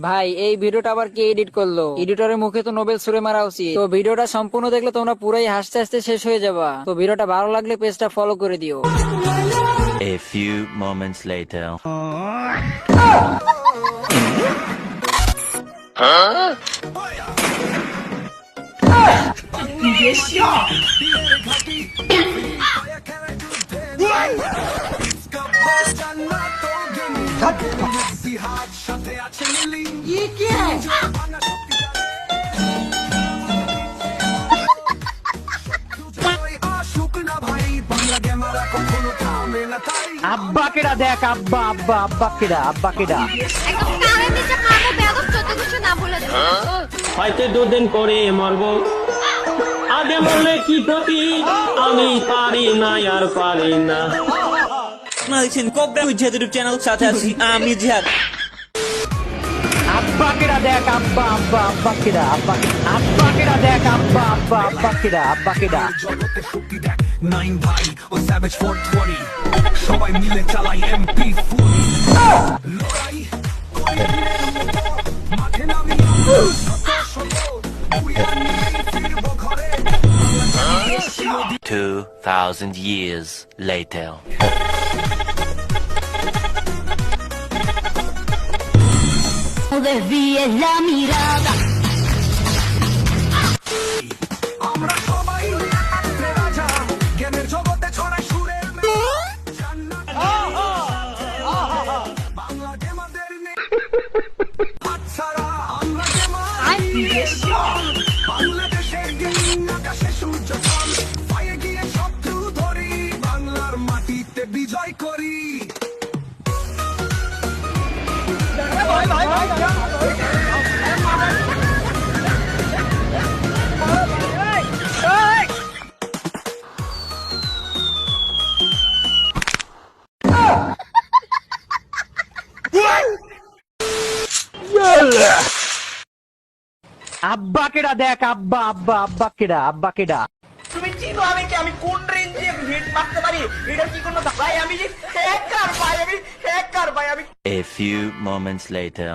ভাই এই ভিডিওটা আবার কে এডিট করলো? এডিটরের মুখে তো নোবেল ছুড়ে মারা উচিত। তো ভিডিওটা সম্পূর্ণ দেখলে তোমরা পুরাই হাসতে হাসতে শেষ হয়ে যাবা। তো ভিডিওটা ভালো লাগলে পেজটা ফলো করে দিও। A few moments later. আব্বা কেডা দেখ, আব্বা আব্বা আব্বা কেডা, আব্বা কেডা। একদম কানে নিচে মারবো বেয়াদব, যত কিছু না বলে দেবো। হয়তো দুদিন পরে মরবো, আগে মরলে কি ক্ষতি, আমি পারি না আর পারি না। আপনারা দেখছেন কোবরা জিহাদ ইউটিউব চ্যানেল, সাথে আছি আমি জিহাদ। আব্বা কেডা দেখ, আব্বা আব্বা আব্বা কেডা, আব্বা আব্বা কেডা দেখ, আব্বা আব্বা আব্বা কেডা, আব্বা কেডা। 9 ভাই ও স্যাভেজ 420 সবাই মিলে চালাই MP40 লড়াই করে মাঠে নামি শত শত উইয়া নিয়ে ফিরবো ঘরে 2,000 years later. Desvíes la mirada. আমরা সবাই রাজা জ্ঞানের জগতে ছড়াই সুরের জান্নাত বাংলাকে আমাদের নেই আচ্ছারা আমরা বাংলাদেশের গেমিং আকাশে সূর্য ফল পায়ে গিয়ে শত্রু ধরি বাংলার মাটিতে বিজয় করি আব্বা কেডা দেখ, আব্বা আব্বা আব্বা কেডা, আব্বা কেডা। তুমি চিনো আমি কি, আমি কোন রেঞ্জে হিট মারতে পারি? এটা কি কোনো ভাই, আমি হ্যাকার ভাই, আমি হ্যাকার ভাই, আমি। A few moments later.